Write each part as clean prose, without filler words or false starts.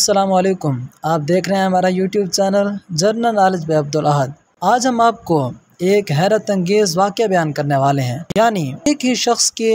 अस्सलामुअलैकुम। आप देख रहे हैं हमारा YouTube channel general knowledge by Abdul Ahad. आज हम आपको एक हैरत अंगेज़ वाक़या बयान करने वाले हैं, यानी एक ही शख्स के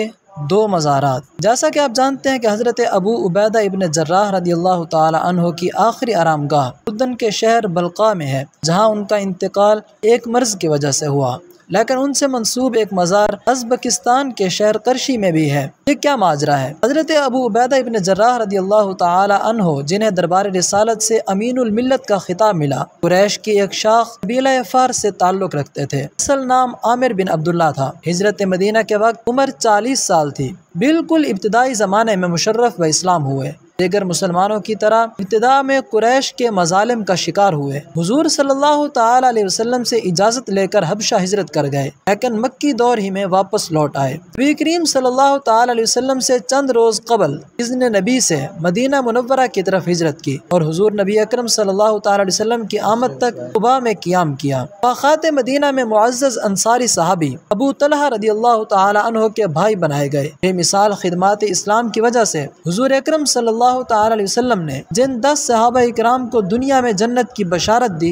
दो मज़ारात। जैसा कि आप जानते हैं कि हज़रत अबू उबैदा इब्न जर्राह रदियल्लाहु ताला अन्हु की आखिरी आरामगाह उर्दन के शहर बल्क़ा में है, जहाँ उनका इंतकाल एक मर्ज़ की वजह से हुआ। लेकिन उनसे मंसूब एक मज़ार उज़्बेकिस्तान के शहर करशी में भी है। ये क्या माजरा है? हज़रत अबू उबैदा इब्न जर्राह रदियल्लाहु ताला अन्हु, जिन्हें दरबार रिसालत से अमीनुल मिल्लत का खिताब मिला, कुरैश की एक शाख कबीला फारस से ताल्लुक़ रखते थे। असल नाम आमिर बिन अब्दुल्ला था। हिजरत मदीना के वक्त उम्र 40 साल थी। बिल्कुल इब्तिदाई ज़माने में मुशर्रफ व इस्लाम हुए। दीगर मुसलमानों की तरह इब्तिदा में कुरैश के मजालिम का शिकार हुए। हुजूर सल्लल्लाहु ताला अलैहि वसल्लम से इजाज़त लेकर हबशा हिजरत कर गए, लेकिन मक्की दौर ही में वापस लौट आए। नबी करीम सल्लल्लाहु ताला अलैहि वसल्लम से चंद रोज़ कबल इज़्न नबी से मदीना मुनव्वरा की तरफ हिजरत की और हुजूर नबी अकरम सल्लल्लाहु ताला अलैहि वसल्लम की आमद तक कुबा में क़ियाम किया। वाक़ात मदीना में मुअज़्ज़ज़ अंसारी सहाबी अबू तलहा रदियल्लाहु ताला अन्हु के भाई बनाए गए। बेमिसाल खिदमात इस्लाम की वजह से हुजूर अकरम सल्लल्लाहु ताला अलैहि वसल्लम ने जिन 10 सहाबा इकराम को दुनिया में जन्नत की बशारत दी,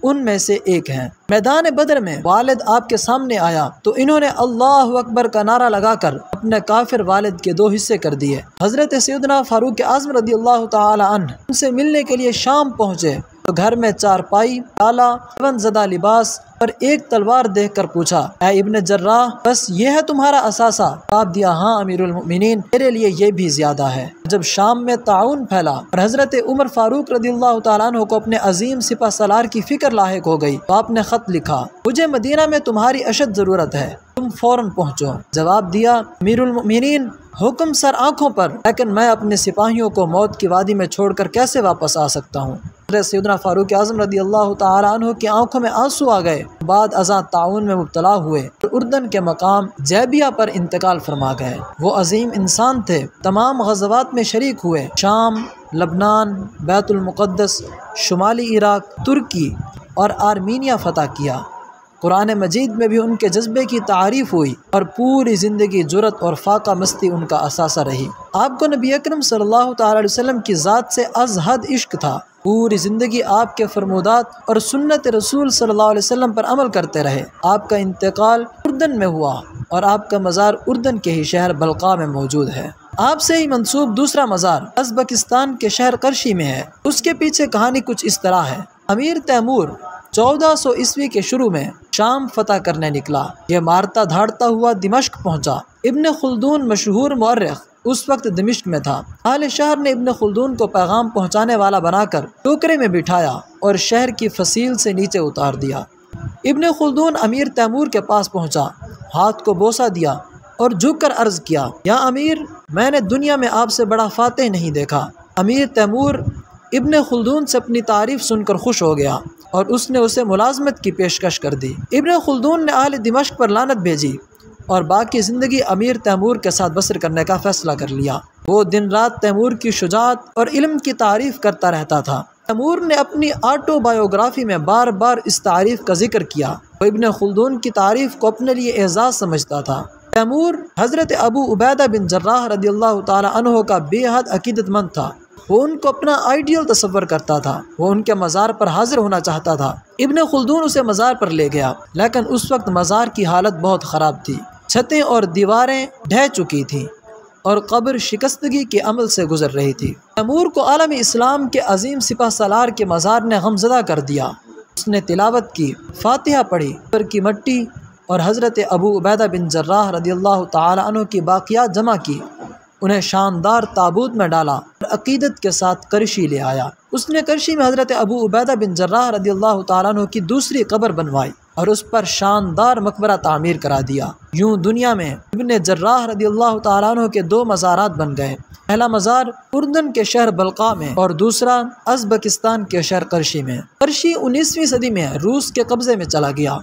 उनमें से एक हैं। मैदान बदर में वालिद आपके सामने आया तो इन्होंने अल्लाहु अकबर का नारा लगाकर अपने काफिर वालिद के 2 हिस्से कर दिए। हजरत सैयदना फारूक आज़म रदियल्लाहु ताला अन्हु उनसे मिलने के लिए शाम पहुँचे तो घर में चारपाई, ताला, ज़दा लिबास और एक तलवार देखकर पूछा, ऐ इब्न जर्राह, बस ये है तुम्हारा असासा? जवाब दिया, हाँ अमीरुल मोमिनीन, मेरे लिए ये भी ज्यादा है। जब शाम में ताउन फैला और हजरत उमर फारूक रदियल्लाहु ताला अन्हु को अपने अजीम सिपा सलार की फिक्र लाहिक हो गई तो आपने खत लिखा, मुझे मदीना में तुम्हारी अशद जरूरत है, तुम फौरन पहुँचो। जवाब दिया, अमीरुल मोमिनीन, हुक्म सर आँखों पर, लेकिन मैं अपने सिपाहियों को मौत की वादी में छोड़कर कैसे वापस आ सकता हूँ। सैयदना फारूक आज़म रदियल्लाहु ताला अन्हु की आंखों में आंसू आ गए। बाद अज़ा ताउन में मुब्तला हुए और उर्दन के मकाम जैबिया पर इंतकाल फरमा गए। वो अजीम इंसान थे, तमाम गज़वात में शरीक हुए। शाम, लबनान, बैतुल मुक़द्दस, शुमाली इराक, तुर्की और आर्मीनिया फ़तह किया। कुरान मजीद में भी उनके जज्बे की तारीफ़ हुई और पूरी ज़िंदगी जुरत और फाका मस्ती उनका असासा रही। आपको नबी अकरम सल्लल्लाहु ताला अलैहि वसल्लम की ज़ात से अज़हद इश्क था। पूरी ज़िंदगी आपके फरमूदात और सुन्नत रसूल सल्लल्लाहु अलैहि वसल्लम पर अमल करते रहे। आपका इंतकाल उर्दन में हुआ और आपका मज़ार उर्दन के ही शहर बल्क़ा में मौजूद है। आपसे ही मंसूब दूसरा मज़ार उज़्बेकिस्तान के शहर करशी में है। उसके पीछे कहानी कुछ इस तरह है। अमीर तैमूर 1400 ईस्वी के शुरू में शाम फतह करने निकला। ये मारता धाड़ता हुआ दिमश्क पहुंचा। इब्न खुल्दून मशहूर मुअर्रिख उस वक्त दिमश्क में था। अहले शहर ने इब्न खुल्दून को पैगाम पहुंचाने वाला बनाकर टोकरे में बिठाया और शहर की फसील से नीचे उतार दिया। इब्न खुल्दून अमीर तैमूर के पास पहुंचा, हाथ को बोसा दिया और झुककर अर्ज किया, या अमीर, मैंने दुनिया में आपसे बड़ा फातेह नहीं देखा। अमीर तैमूर इब्न खुल्दून से अपनी तारीफ सुनकर खुश हो गया और उसने उसे मुलाजमत की पेशकश कर दी। इब्न खुल्दून ने अहले दिमश्क पर लानत भेजी और बाकी ज़िंदगी अमीर तैमूर के साथ बसर करने का फ़ैसला कर लिया। वो दिन रात तैमूर की शुजाअत और इल्म की तारीफ़ करता रहता था। तैमूर ने अपनी ऑटोबायोग्राफी में बार बार इस तारीफ़ का जिक्र किया। वो इब्न खुल्दून की तारीफ़ को अपने लिए एजाज़ समझता था। तैमूर हज़रत अबू उबैदा बिन जर्राह रदियल्लाहु ताला अन्हु का बेहद अकीदतमंद था। वो उनको अपना आइडियल तस्वर करता था। वो उनके मज़ार पर हाजिर होना चाहता था। इब्न खुल्दून उसे मज़ार पर ले गया, लेकिन उस वक्त मज़ार की हालत बहुत ख़राब थी। छतें और दीवारें ढह चुकी थीं और कब्र शिकस्तगी के अमल से गुजर रही थी। तैमूर को आलम इस्लाम के अजीम सिपा सलार के मज़ार ने गमज़दा कर दिया। उसने तिलावत की, फातिहा पढ़ी, ऊपर की मट्टी और हज़रत अबू उबैदा बिन जर्राह रदियल्लाहु ताला अन्हु की बाक़ियात जमा की, उन्हें शानदार ताबूत में डाला और अकीदत के साथ करशी ले आया। उसने करशी में हज़रत अबू उबैदा बिन जर्राह रदियल्लाहु ताला अन्हु की दूसरी कब्र बनवाई और उस पर शानदार मकबरा तामीर करा दिया। यूँ दुनिया में इब्न जर्राह रदियल्लाहु ताला अन्हु के 2 मज़ारात बन गए। पहला मज़ार उर्दन के शहर बल्क़ा में और दूसरा उज़्बेकिस्तान के शहर करशी में। करशी 19वीं सदी में रूस के कब्ज़े में चला गया।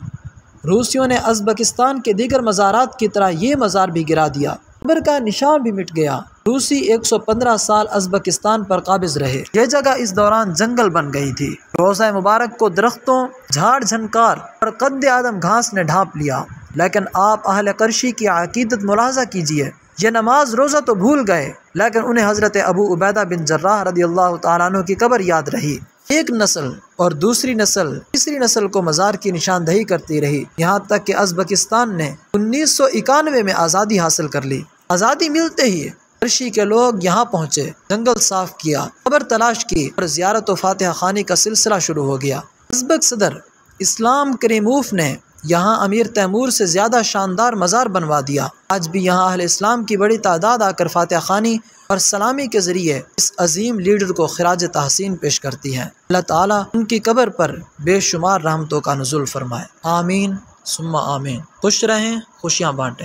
रूसियों ने उज़्बेकिस्तान के दीगर मज़ारात की तरह ये मज़ार भी गिरा दिया। कब्र का निशान भी मिट गया। रूसी 115 साल उज़्बेकिस्तान पर काबिज रहे। यह जगह इस दौरान जंगल बन गई थी। रोज़ा मुबारक को दरख्तों, झाड़ झनकार और कद्द आदम घास ने ढांप लिया। लेकिन आप अहले करशी की अकीदत मुलाहजा कीजिए। ये नमाज रोज़ा तो भूल गए, लेकिन उन्हें हज़रत अबू उबैदा बिन जर्राह रदियल्लाहु ताला अन्हु की कब्र याद रही। एक नस्ल और दूसरी नस्ल तीसरी नस्ल को मज़ार की निशानदही करती रही, यहाँ तक कि उज़्बेकिस्तान ने 1991 में आज़ादी हासिल कर ली। आज़ादी मिलते ही पर्शी के लोग यहाँ पहुँचे, जंगल साफ किया, कब्र तलाश की और ज़ियारत व फातिहा खानी का सिलसिला शुरू हो गया। उज़्बेक सदर इस्लाम करीमूफ ने यहाँ अमीर तैमूर से ज़्यादा शानदार मज़ार बनवा दिया। आज भी यहाँ अहले इस्लाम की बड़ी तादाद आकर फातिहा खानी और सलामी के ज़रिए इस अजीम लीडर को खिराज तहसीन पेश करती हैं। अल्लाह ताला उनकी कब्र पर बेशुमार रहमतों का नुज़ुल फरमाए। आमीन सुम्मा आमीन। खुश रहें, खुशियाँ बाँटें।